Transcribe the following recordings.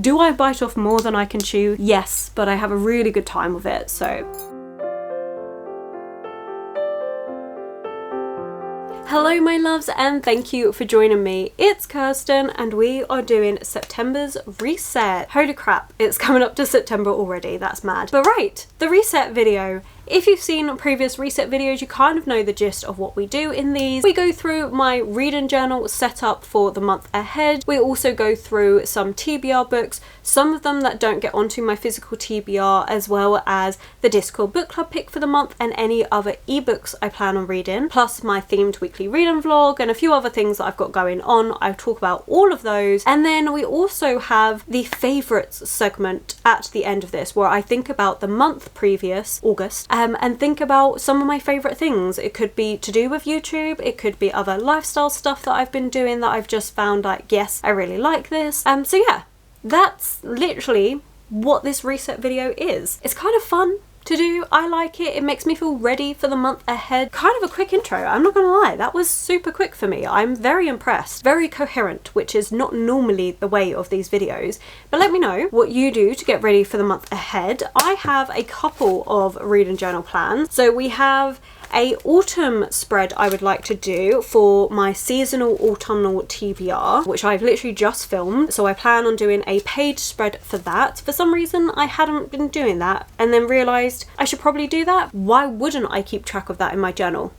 Do I bite off more than I can chew? Yes, but I have a really good time with it, so. Hello my loves, and thank you for joining me. It's Kirsten and we are doing September's reset. Holy crap, it's coming up to September already, that's mad. But right, the reset video. If you've seen previous reset videos, you kind of know the gist of what we do in these. We go through my reading journal setup for the month ahead. We also go through some TBR books, some of them that don't get onto my physical TBR, as well as the Discord book club pick for the month and any other ebooks I plan on reading, plus my themed weekly reading vlog and a few other things that I've got going on. I talk about all of those. And then we also have the favourites segment at the end of this, where I think about the month previous, August, and think about some of my favourite things. It could be to do with YouTube, it could be other lifestyle stuff that I've been doing that I've just found like, yes, I really like this. So yeah, that's literally what this reset video is. It's kind of fun to do, I like it, it makes me feel ready for the month ahead. Kind of a quick intro, I'm not gonna lie, that was super quick for me. I'm very impressed, very coherent, which is not normally the way of these videos. But let me know what you do to get ready for the month ahead. I have a couple of reading journal plans. So we have a autumn spread I would like to do for my seasonal autumnal TBR, which I've literally just filmed. So I plan on doing a page spread for that. For some reason I hadn't been doing that and then realised I should probably do that. Why wouldn't I keep track of that in my journal?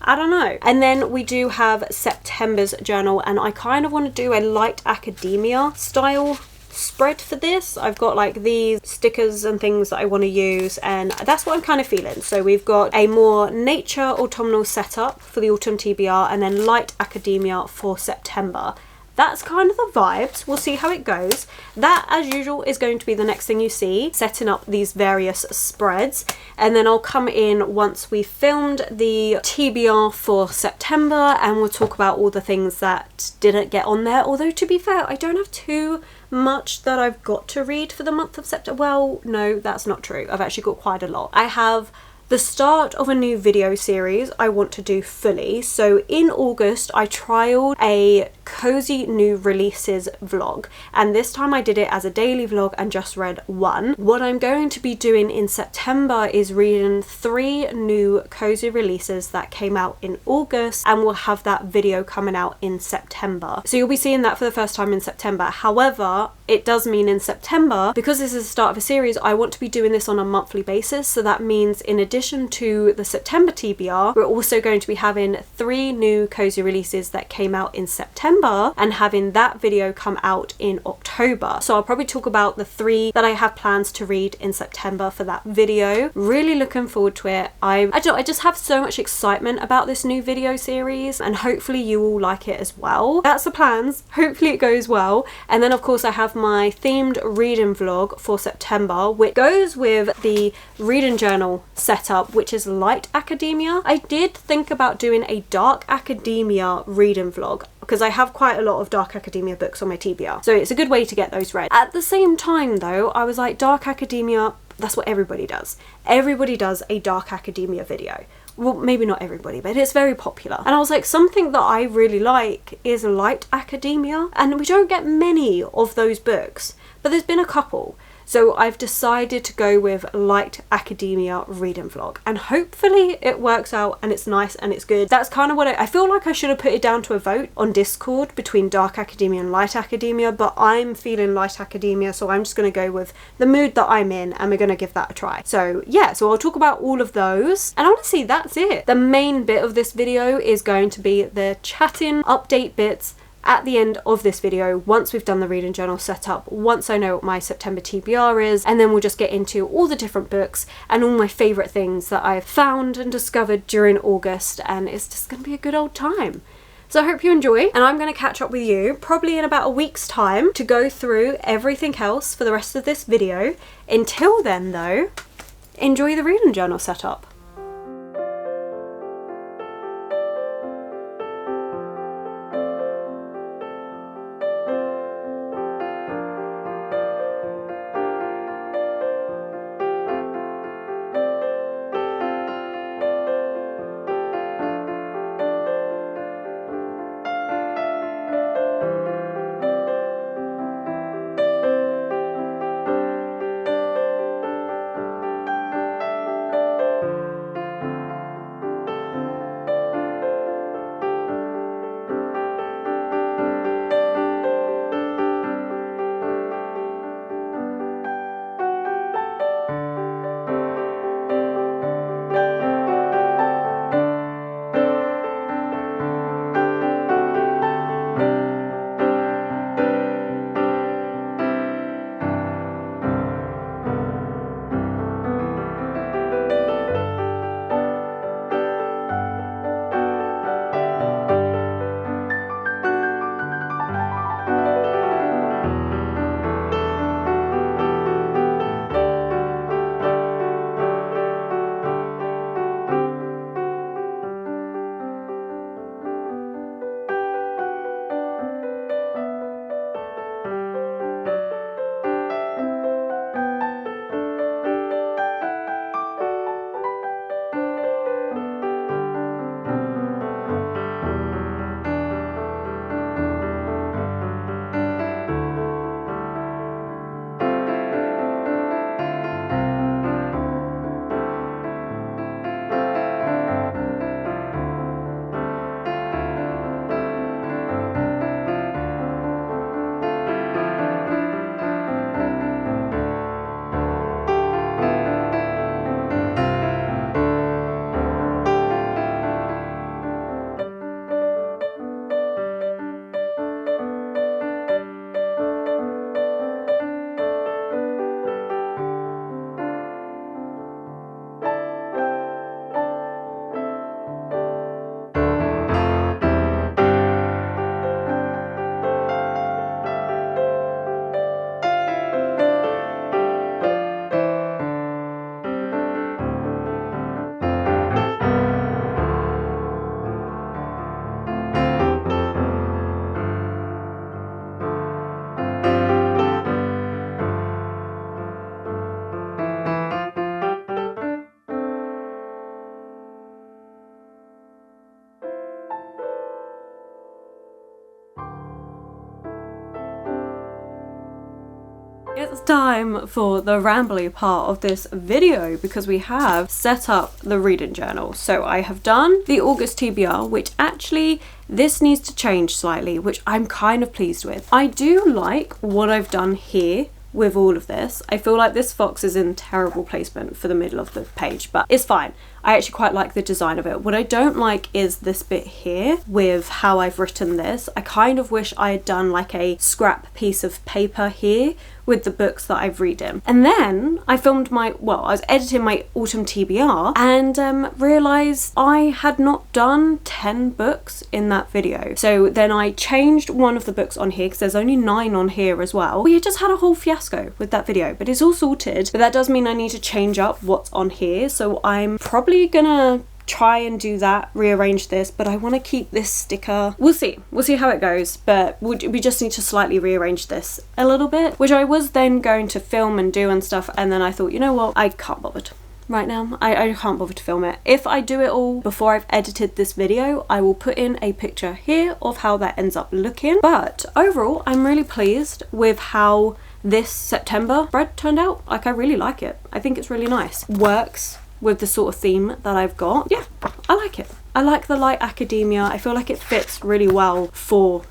I don't know. And then we do have September's journal, and I kind of want to do a light academia style spread for this. I've got like these stickers and things that I want to use, and that's what I'm kind of feeling. So we've got a more nature autumnal setup for the autumn TBR and then light academia for September. That's kind of the vibes. We'll see how it goes. That, as usual, is going to be the next thing you see, setting up these various spreads. And then I'll come in once we've filmed the TBR for September, and we'll talk about all the things that didn't get on there. Although, to be fair, I don't have too much that I've got to read for the month of September. Well, no, that's not true. I've actually got quite a lot. I have the start of a new video series I want to do fully. So in August I trialed a Cosy new releases vlog, and this time I did it as a daily vlog and just read one. What I'm going to be doing in September is reading 3 new Cosy releases that came out in August, and we'll have that video coming out in September. So you'll be seeing that for the first time in September. However, it does mean in September, because this is the start of a series, I want to be doing this on a monthly basis. So that means in addition to the September TBR, we're also going to be having 3 new Cosy releases that came out in September and having that video come out in October. So I'll probably talk about the 3 that I have plans to read in September for that video. Really looking forward to it. I just have so much excitement about this new video series, and hopefully you all like it as well. That's the plans. Hopefully it goes well. And then of course I have my themed reading vlog for September, which goes with the reading journal setup, which is light academia. I did think about doing a dark academia reading vlog, because I have quite a lot of dark academia books on my TBR, so it's a good way to get those read. At the same time though, I was like, dark academia, that's what everybody does. Everybody does a dark academia video. Well, maybe not everybody, but it's very popular. And I was like, something that I really like is light academia, and we don't get many of those books, but there's been a couple. So I've decided to go with light academia reading vlog, and hopefully it works out and it's nice and it's good. That's kind of what I feel like I should have put it down to a vote on Discord between dark academia and light academia, but I'm feeling light academia, so I'm just going to go with the mood that I'm in and we're going to give that a try. So yeah, so I'll talk about all of those, and honestly that's it. The main bit of this video is going to be the chatting update bits at the end of this video, once we've done the reading journal setup, once I know what my September TBR is, and then we'll just get into all the different books and all my favourite things that I've found and discovered during August, and it's just going to be a good old time. So I hope you enjoy, and I'm going to catch up with you probably in about a week's time to go through everything else for the rest of this video. Until then though, enjoy the reading journal setup. It's time for the rambly part of this video because we have set up the reading journal. So I have done the August TBR, which actually this needs to change slightly, which I'm kind of pleased with. I do like what I've done here with all of this. I feel like this fox is in terrible placement for the middle of the page, but it's fine. I actually quite like the design of it. What I don't like is this bit here with how I've written this. I kind of wish I had done like a scrap piece of paper here with the books that I've read in. And then I filmed I was editing my autumn TBR and realised I had not done 10 books in that video. So then I changed one of the books on here because there's only 9 on here as well. We just had a whole fiasco with that video, but it's all sorted. But that does mean I need to change up what's on here. So I'm probably gonna try and do that, rearrange this, but I want to keep this sticker. We'll see how it goes, but we just need to slightly rearrange this a little bit, which I was then going to film and do and stuff, and then I thought, you know what, I can't bother right now. I can't bother to film it. If I do it all before I've edited this video, I will put in a picture here of how that ends up looking. But overall, I'm really pleased with how this September spread turned out. Like, I really like it. I think it's really nice. Works with the sort of theme that I've got. Yeah, I like it. I like the light academia. I feel like it fits really well for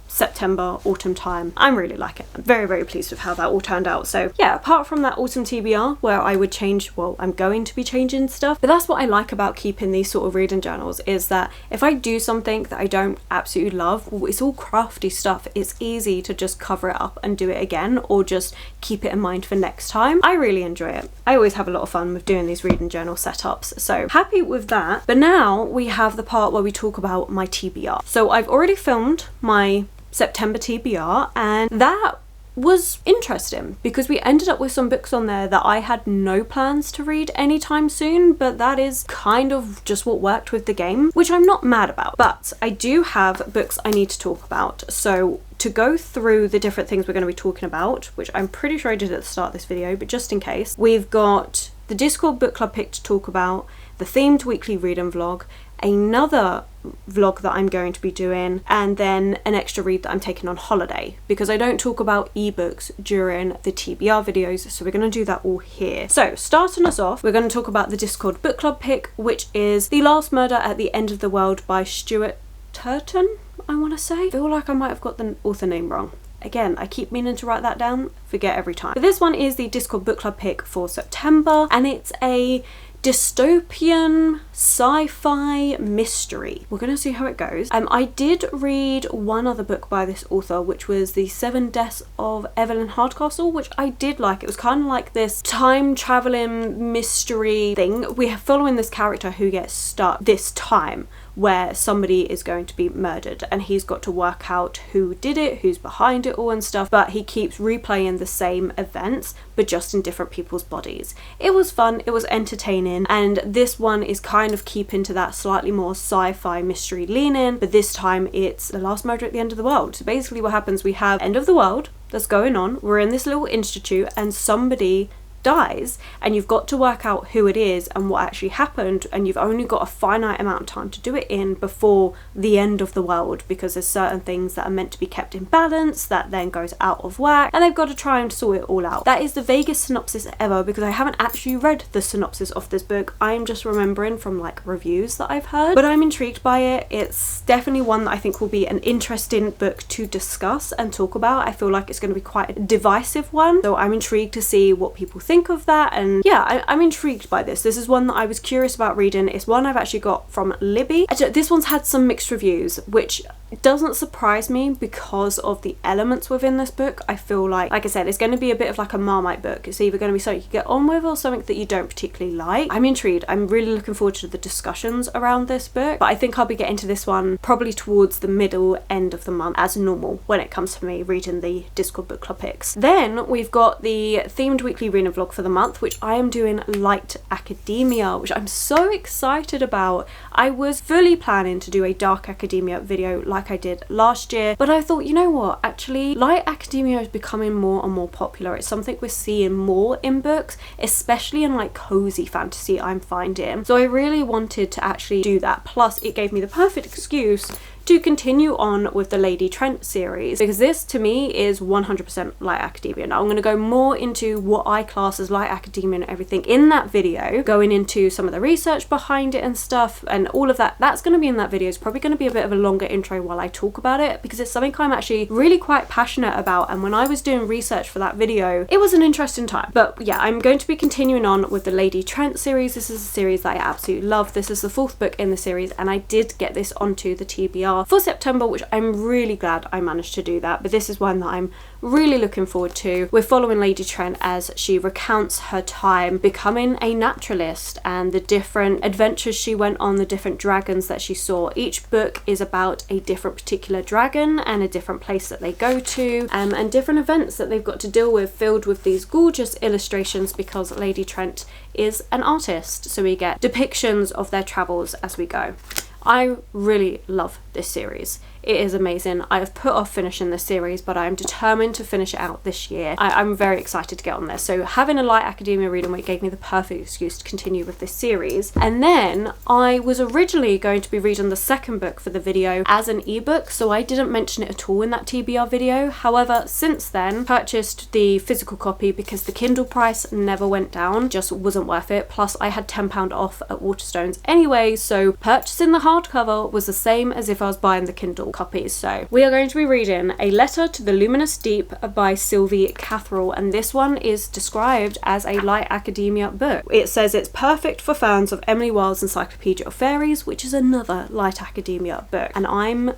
September, autumn time. I'm really like it. I'm very, very pleased with how that all turned out. So yeah, apart from that autumn TBR where I would change, well, I'm going to be changing stuff, but that's what I like about keeping these sort of reading journals, is that if I do something that I don't absolutely love, well, it's all crafty stuff, it's easy to just cover it up and do it again, or just keep it in mind for next time. I really enjoy it. I always have a lot of fun with doing these reading journal setups, so happy with that. But now we have the part where we talk about my TBR. So I've already filmed my September TBR, and that was interesting because we ended up with some books on there that I had no plans to read anytime soon, but that is kind of just what worked with the game, which I'm not mad about. But I do have books I need to talk about. So to go through the different things we're going to be talking about, which I'm pretty sure I did at the start of this video, but just in case, we've got the Discord book club pick to talk about, the themed weekly reading vlog, another vlog that I'm going to be doing, and then an extra read that I'm taking on holiday, because I don't talk about ebooks during the TBR videos, so we're going to do that all here. So starting us off, we're going to talk about the Discord book club pick, which is The Last Murder at the End of the World by Stuart Turton, I want to say. I feel like I might have got the author name wrong. Again, I keep meaning to write that down, forget every time. But this one is the Discord book club pick for September, and it's a dystopian sci-fi mystery. We're gonna see how it goes. I did read one other book by this author, which was The 7 Deaths of Evelyn Hardcastle, which I did like. It was kind of like this time traveling mystery thing. We're following this character who gets stuck this time where somebody is going to be murdered, and he's got to work out who did it, who's behind it all and stuff, but he keeps replaying the same events but just in different people's bodies. It was fun, it was entertaining, and this one is kind of keeping to that slightly more sci-fi mystery leaning, but this time it's the last murder at the end of the world. So basically what happens, we have end of the world that's going on, we're in this little institute, and somebody dies, and you've got to work out who it is and what actually happened, and you've only got a finite amount of time to do it in before the end of the world, because there's certain things that are meant to be kept in balance that then goes out of whack, and they've got to try and sort it all out. That is the vaguest synopsis ever, because I haven't actually read the synopsis of this book. I'm just remembering from like reviews that I've heard, but I'm intrigued by it. It's definitely one that I think will be an interesting book to discuss and talk about. I feel like it's going to be quite a divisive one, so I'm intrigued to see what people think of that. And yeah, I'm intrigued by this. This is one that I was curious about reading. It's one I've actually got from Libby. This one's had some mixed reviews, which doesn't surprise me because of the elements within this book. I feel like I said, it's going to be a bit of like a Marmite book. It's either going to be something you get on with or something that you don't particularly like. I'm intrigued. I'm really looking forward to the discussions around this book, but I think I'll be getting to this one probably towards the middle end of the month as normal when it comes to me reading the Discord book club picks. Then we've got the themed weekly reading vlog for the month, which I am doing light academia, which I'm so excited about. I was fully planning to do a dark academia video like I did last year, but I thought, you know what, actually light academia is becoming more and more popular. It's something we're seeing more in books, especially in like cozy fantasy, I'm finding. So I really wanted to actually do that, plus it gave me the perfect excuse to continue on with the Lady Trent series, because this to me is 100% light academia. Now I'm going to go more into what I class as light academia and everything in that video, going into some of the research behind it and stuff and all of that. That's going to be in that video. It's probably going to be a bit of a longer intro while I talk about it, because it's something I'm actually really quite passionate about, and when I was doing research for that video it was an interesting time. But yeah, I'm going to be continuing on with the Lady Trent series. This is a series that I absolutely love. This is the 4th book in the series, and I did get this onto the TBR for September, which I'm really glad I managed to do that. But this is one that I'm really looking forward to. We're following Lady Trent as she recounts her time becoming a naturalist and the different adventures she went on, the different dragons that she saw. Each book is about a different particular dragon and a different place that they go to, and different events that they've got to deal with, filled with these gorgeous illustrations, because Lady Trent is an artist, so we get depictions of their travels as we go. I really love this series. It is amazing. I have put off finishing this series, but I am determined to finish it out this year. I'm very excited to get on this. So having a light academia reading week gave me the perfect excuse to continue with this series. And then I was originally going to be reading the 2nd book for the video as an ebook, so I didn't mention it at all in that TBR video. However, since then, purchased the physical copy because the Kindle price never went down, just wasn't worth it. Plus I had £10 off at Waterstones anyway, so purchasing the hardcover was the same as if I was buying the Kindle copies. So we are going to be reading A Letter to the Luminous Deep by Sylvie Catherall, and this one is described as a light academia book. It says it's perfect for fans of Emily Wilde's Encyclopedia of Fairies, which is another light academia book, and I'm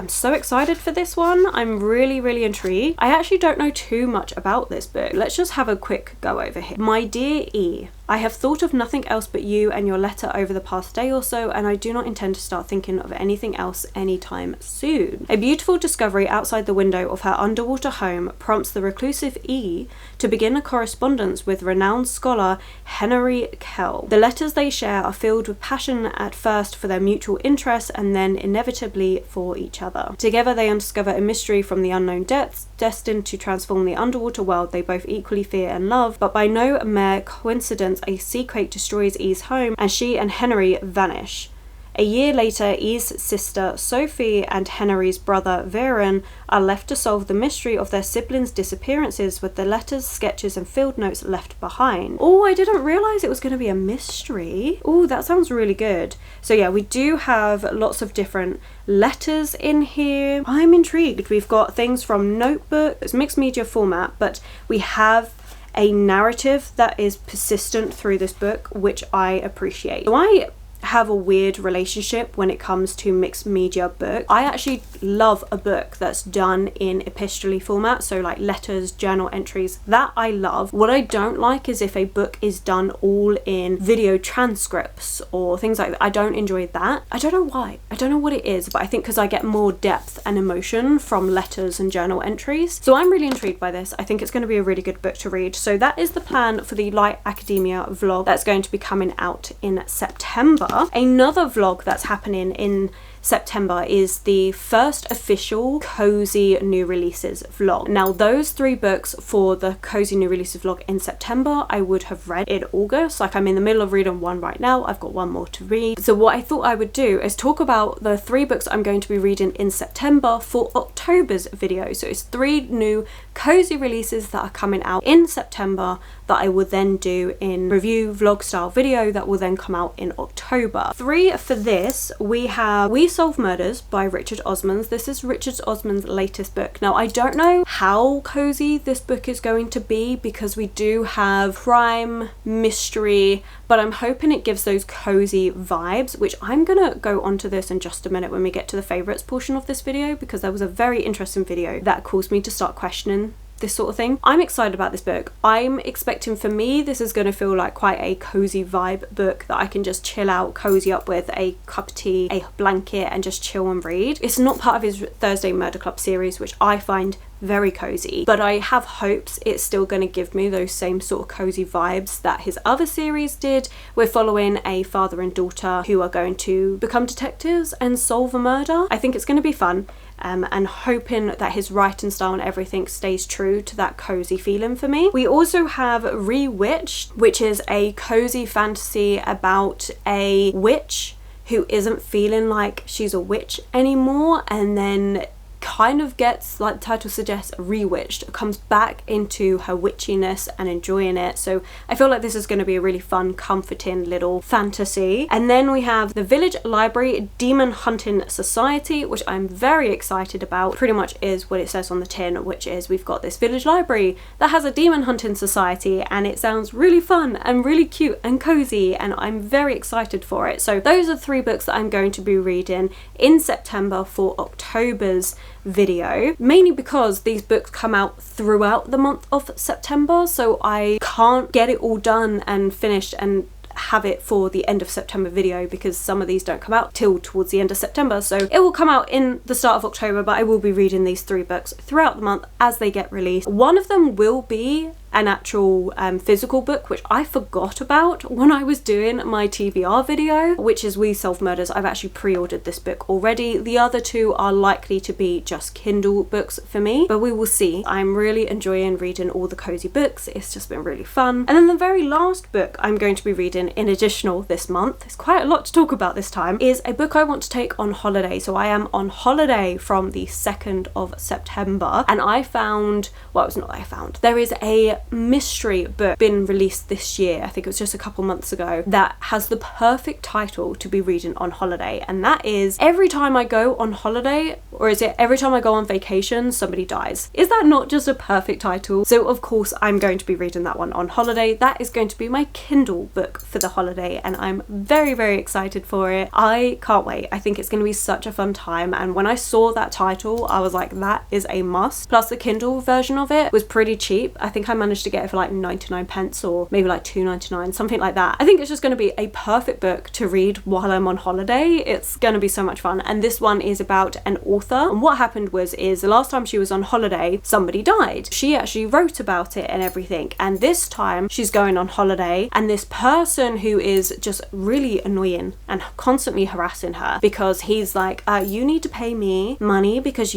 so excited for this one. I'm really intrigued. I actually don't know too much about this book. Let's just have a quick go over here. My dear E, I have thought of nothing else but you and your letter over the past day or so, and I do not intend to start thinking of anything else anytime soon. A beautiful discovery outside the window of her underwater home prompts the reclusive E to begin a correspondence with renowned scholar Henry Kell. The letters they share are filled with passion at first for their mutual interest, and then inevitably for each other. Together they undiscover a mystery from the unknown depths, destined to transform the underwater world they both equally fear and love. But by no mere coincidence, a sea quake destroys E's home, and she and Henry vanish. A year later, E's sister Sophie and Henry's brother Varen are left to solve the mystery of their siblings' disappearances with the letters, sketches and field notes left behind. Oh, I didn't realise it was going to be a mystery. Oh, that sounds really good. So yeah, we do have lots of different letters in here. I'm intrigued. We've got things from notebook, it's mixed media format, but we have a narrative that is persistent through this book, which I appreciate. So I have a weird relationship when it comes to mixed media book. I actually love a book that's done in epistolary format, so like letters, journal entries, that I love. What I don't like is if a book is done all in video transcripts or things like that. I don't enjoy that. I don't know why. I don't know what it is, but I think because I get more depth and emotion from letters and journal entries. So I'm really intrigued by this. I think it's going to be a really good book to read. So that is the plan for the Light Academia vlog that's going to be coming out in September. Another vlog that's happening in September is the first official Cosy new releases vlog. Now those 3 books for the Cosy new releases vlog in September I would have read in August. Like, I'm in the middle of reading one right now. I've got one more to read. So what I thought I would do is talk about the 3 books I'm going to be reading in September for October's video. So it's 3 new Cosy releases that are coming out in September that I will then do in review vlog style video that will then come out in October. 3 for this, we have We Solve Murders by Richard Osmans. This is Richard Osman's latest book. Now I don't know how cozy this book is going to be because we do have crime, mystery, but I'm hoping it gives those cozy vibes, which I'm gonna go onto this in just a minute when we get to the favorites portion of this video, because there was a very interesting video that caused me to start questioning this sort of thing. I'm excited about this book. I'm expecting, for me, this is going to feel like quite a cozy vibe book that I can just chill out, cozy up with a cup of tea, a blanket, and just chill and read. It's not part of his Thursday Murder Club series, which I find very cozy, but I have hopes it's still going to give me those same sort of cozy vibes that his other series did. We're following a father and daughter who are going to become detectives and solve a murder. I think it's going to be fun. And hoping that his writing style and everything stays true to that cozy feeling for me. We also have Rewitched, which is a cozy fantasy about a witch who isn't feeling like she's a witch anymore, and then kind of gets, like the title suggests, rewitched, comes back into her witchiness and enjoying it. So I feel like this is going to be a really fun, comforting little fantasy. And then we have the Village Library Demon Hunting Society, which I'm very excited about. Pretty much is what it says on the tin, which is we've got this village library that has a demon hunting society, and it sounds really fun and really cute and cozy, and I'm very excited for it. So those are 3 books that I'm going to be reading in September for October's video, mainly because these books come out throughout the month of September, so I can't get it all done and finished and have it for the end of September video, because some of these don't come out till towards the end of September. So it will come out in the start of October, but I will be reading these 3 books throughout the month as they get released. One of them will be an actual physical book, which I forgot about when I was doing my TBR video, which is We Solve Murders. I've actually pre-ordered this book already. The other 2 are likely to be just Kindle books for me, but we will see. I'm really enjoying reading all the cozy books. It's just been really fun. And then the very last book I'm going to be reading in additional this month, it's quite a lot to talk about this time, is a book I want to take on holiday. So I am on holiday from the 2nd of September, and I found, well, it's not that I found, there is a mystery book been released this year, I think it was just a couple months ago, that has the perfect title to be reading on holiday, and that is Every Time I Go on Holiday, or is it Every Time I Go on Vacation Somebody Dies? Is that not just a perfect title? So of course I'm going to be reading that one on holiday. That is going to be my Kindle book for the holiday, and I'm very, very excited for it. I can't wait. I think it's going to be such a fun time, and when I saw that title I was like, that is a must. Plus the Kindle version of it was pretty cheap. I think I managed to get it for like 99 pence or maybe like £2.99, something like that. I think it's just going to be a perfect book to read while I'm on holiday. It's going to be so much fun. And this one is about an author, and what happened was the last time she was on holiday somebody died. She actually wrote about it and everything, and this time she's going on holiday, and this person who is just really annoying and constantly harassing her, because he's like, you need to pay me money because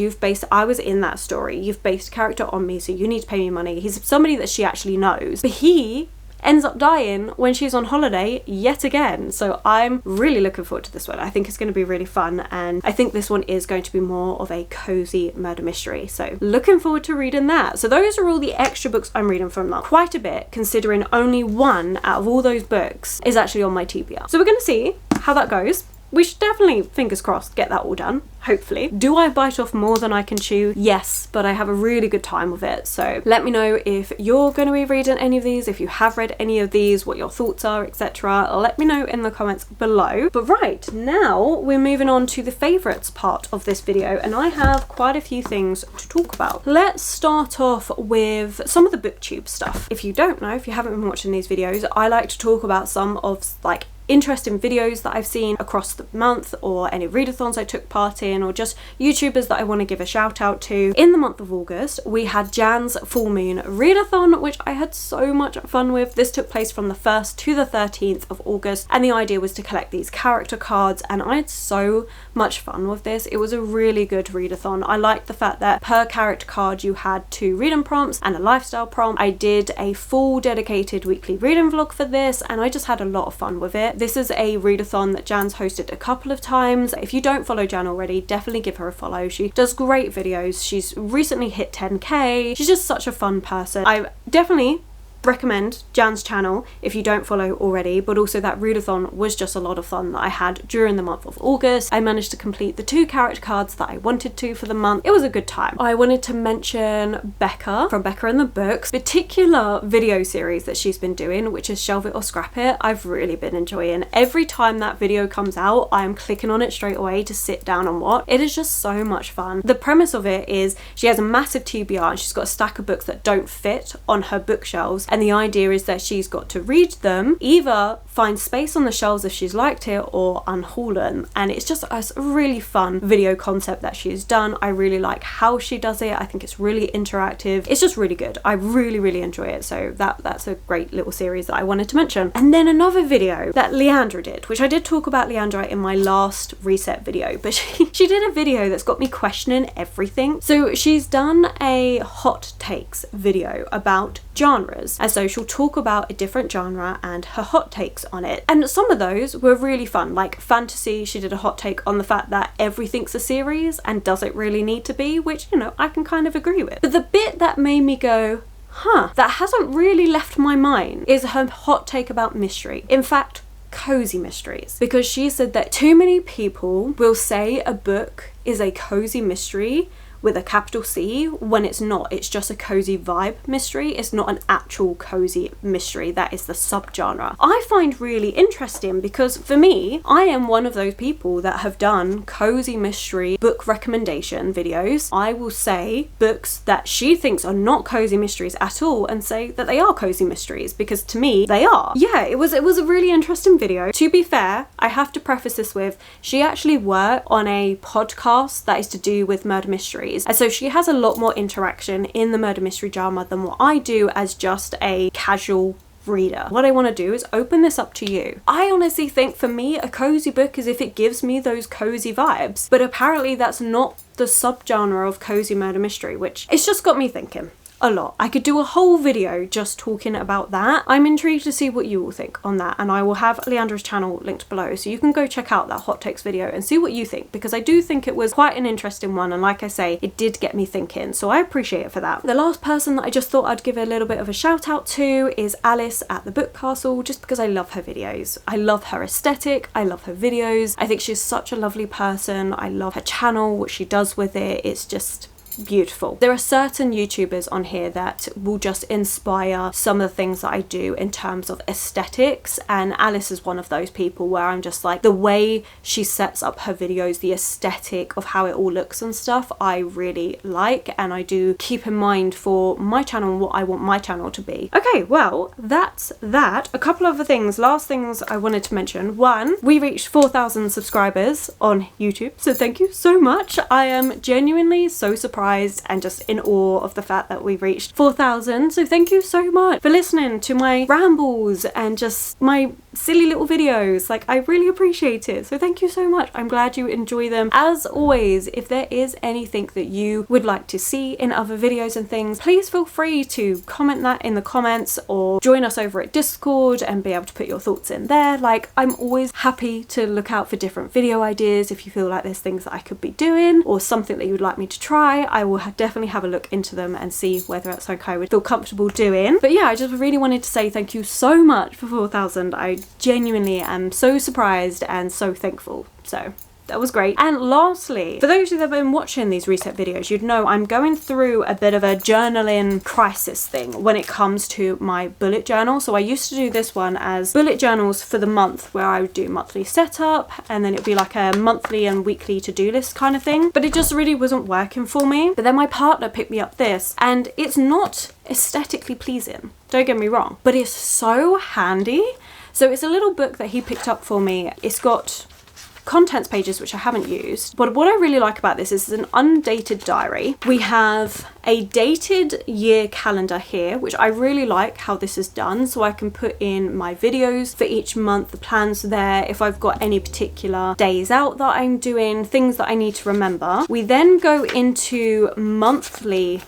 I was in that story, you've based a character on me, so you need to pay me money. He's somebody that she actually knows, but he ends up dying when she's on holiday yet again. So I'm really looking forward to this one. I think it's going to be really fun, and I think this one is going to be more of a cozy murder mystery, so looking forward to reading that. So those are all the extra books I'm reading from that. Quite a bit, considering only 1 out of all those books is actually on my TBR. So we're going to see how that goes. We should definitely, fingers crossed, get that all done, hopefully. Do I bite off more than I can chew? Yes, but I have a really good time with it. So let me know if you're going to be reading any of these, if you have read any of these, what your thoughts are, etc. Let me know in the comments below. But right, now we're moving on to the favourites part of this video, and I have quite a few things to talk about. Let's start off with some of the booktube stuff. If you don't know, if you haven't been watching these videos, I like to talk about some of like interesting videos that I've seen across the month, or any readathons I took part in, or just YouTubers that I want to give a shout out to. In the month of August we had Jan's full moon readathon, which I had so much fun with. This took place from the 1st to the 13th of August, and the idea was to collect these character cards, and I had so much fun with this. It was a really good readathon. I liked the fact that per character card you had 2 reading prompts and a lifestyle prompt. I did a full dedicated weekly reading vlog for this, and I just had a lot of fun with it. This is a readathon that Jan's hosted a couple of times. If you don't follow Jan already, definitely give her a follow. She does great videos. She's recently hit 10k. She's just such a fun person. I definitely recommend Jan's channel if you don't follow already, but also that readathon was just a lot of fun that I had during the month of August. I managed to complete the 2 character cards that I wanted to for the month. It was a good time. I wanted to mention Becca from Becca and the Books, particular video series that she's been doing, which is Shelve It or Scrap It. I've really been enjoying. Every time that video comes out, I am clicking on it straight away to sit down and watch. It is just so much fun. The premise of it is she has a massive TBR and she's got a stack of books that don't fit on her bookshelves, and the idea is that she's got to read them, either find space on the shelves if she's liked it, or unhaul them. And it's just a really fun video concept that she's done. I really like how she does it. I think it's really interactive. It's just really good. I really enjoy it. So that's a great little series that I wanted to mention. And then another video that Leandra did, which I did talk about Leandra in my last reset video, but she did a video that's got me questioning everything. So she's done a hot takes video about genres. And so she'll talk about a different genre and her hot takes on it. And some of those were really fun, like fantasy. She did a hot take on the fact that everything's a series and does it really need to be, which, you know, I can kind of agree with. But the bit that made me go, huh, that hasn't really left my mind is her hot take about mystery. In fact, cozy mysteries, because she said that too many people will say a book is a cozy mystery with a capital C when it's not. It's just a cozy vibe mystery. It's not an actual cozy mystery. That is the subgenre. I find really interesting because for me, I am one of those people that have done cozy mystery book recommendation videos. I will say books that she thinks are not cozy mysteries at all and say that they are cozy mysteries, because to me they are. Yeah, it was a really interesting video. To be fair, I have to preface this with, she actually worked on a podcast that is to do with murder mysteries. And so she has a lot more interaction in the murder mystery genre than what I do as just a casual reader. What I want to do is open this up to you. I honestly think for me, a cozy book is if it gives me those cozy vibes, but apparently that's not the subgenre of cozy murder mystery, which it's just got me thinking a lot. I could do a whole video just talking about that. I'm intrigued to see what you all think on that, and I will have Leandra's channel linked below, so you can go check out that hot takes video and see what you think, because I do think it was quite an interesting one, and like I say, it did get me thinking, so I appreciate it for that. The last person that I just thought I'd give a little bit of a shout out to is Alice at the Book Castle, just because I love her videos. I love her aesthetic, I love her videos, I think she's such a lovely person, I love her channel, what she does with it, it's just beautiful. There are certain YouTubers on here that will just inspire some of the things that I do in terms of aesthetics, and Alice is one of those people where I'm just like, the way she sets up her videos, the aesthetic of how it all looks and stuff, I really like, and I do keep in mind for my channel what I want my channel to be. Okay, well, that's that. A couple other things, last things I wanted to mention. One, we reached 4,000 subscribers on YouTube, so thank you so much. I am genuinely so surprised and just in awe of the fact that we reached 4,000. So thank you so much for listening to my rambles and just my silly little videos. Like, I really appreciate it. So thank you so much. I'm glad you enjoy them. As always, if there is anything that you would like to see in other videos and things, please feel free to comment that in the comments or join us over at Discord and be able to put your thoughts in there. Like, I'm always happy to look out for different video ideas. If you feel like there's things that I could be doing or something that you would like me to try, I will definitely have a look into them and see whether it's something I would feel comfortable doing. But yeah, I just really wanted to say thank you so much for 4,000. I genuinely am so surprised and so thankful. So that was great. And lastly, for those of you that have been watching these reset videos, you'd know I'm going through a bit of a journaling crisis thing when it comes to my bullet journal. So I used to do this one as bullet journals for the month, where I would do monthly setup and then it'd be like a monthly and weekly to-do list kind of thing. But it just really wasn't working for me. But then my partner picked me up this, and it's not aesthetically pleasing, don't get me wrong, but it's so handy. So it's a little book that he picked up for me. It's got contents pages which I haven't used, but what I really like about this is it's an undated diary. We have a dated year calendar here, which I really like how this is done, so I can put in my videos for each month, the plans there, if I've got any particular days out that I'm doing, things that I need to remember. We then go into monthly,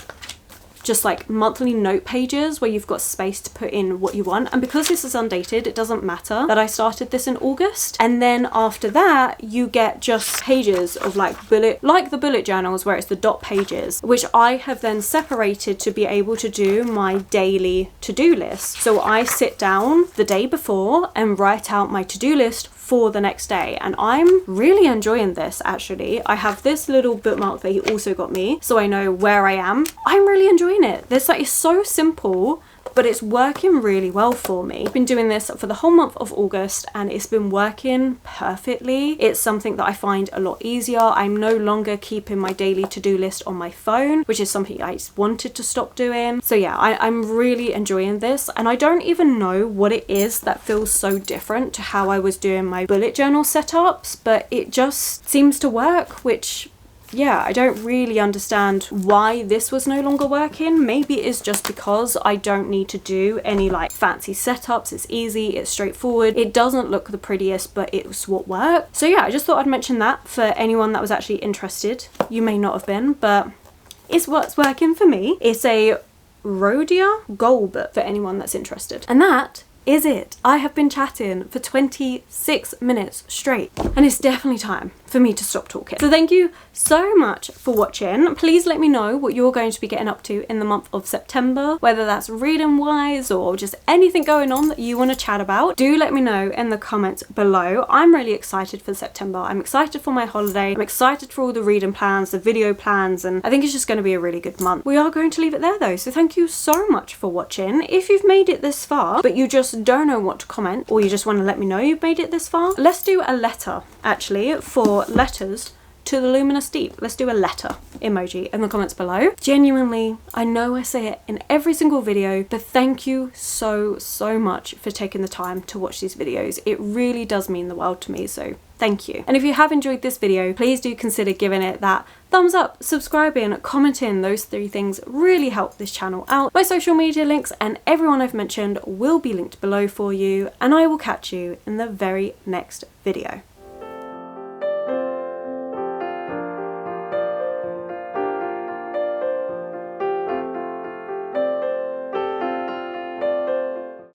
just like monthly note pages where you've got space to put in what you want. And because this is undated, it doesn't matter that I started this in August. And then after that, you get just pages of like the bullet journals where it's the dot pages, which I have then separated to be able to do my daily to-do list. So I sit down the day before and write out my to-do list for the next day, and I'm really enjoying this. Actually, I have this little bookmark that he also got me so I know where I am. I'm really enjoying it. This like is so simple, but it's working really well for me. I've been doing this for the whole month of August and it's been working perfectly. It's something that I find a lot easier. I'm no longer keeping my daily to-do list on my phone, which is something I wanted to stop doing. So yeah, I'm really enjoying this, and I don't even know what it is that feels so different to how I was doing my bullet journal setups, but it just seems to work, which yeah, I don't really understand why this was no longer working. Maybe it is just because I don't need to do any like fancy setups. It's easy, it's straightforward. It doesn't look the prettiest, but it's what works. So yeah, I just thought I'd mention that for anyone that was actually interested. You may not have been, but it's what's working for me. It's a Readingearthnymph for anyone that's interested. And that is it. I have been chatting for 26 minutes straight, and it's definitely time for me to stop talking. So thank you so much for watching. Please let me know what you're going to be getting up to in the month of September, whether that's reading wise or just anything going on that you want to chat about. Do let me know in the comments below. I'm really excited for September. I'm excited for my holiday. I'm excited for all the reading plans, the video plans, and I think it's just going to be a really good month. We are going to leave it there though, so thank you so much for watching. If you've made it this far, but you just don't know what to comment, or you just want to let me know you've made it this far, let's do a letter actually for letters to the luminous deep. Let's do a letter emoji in the comments below. Genuinely, I know I say it in every single video, but thank you so much for taking the time to watch these videos. It really does mean the world to me, so thank you. And if you have enjoyed this video, please do consider giving it that thumbs up, subscribing, commenting. Those 3 things really help this channel out. My social media links and everyone I've mentioned will be linked below for you, and I will catch you in the very next video.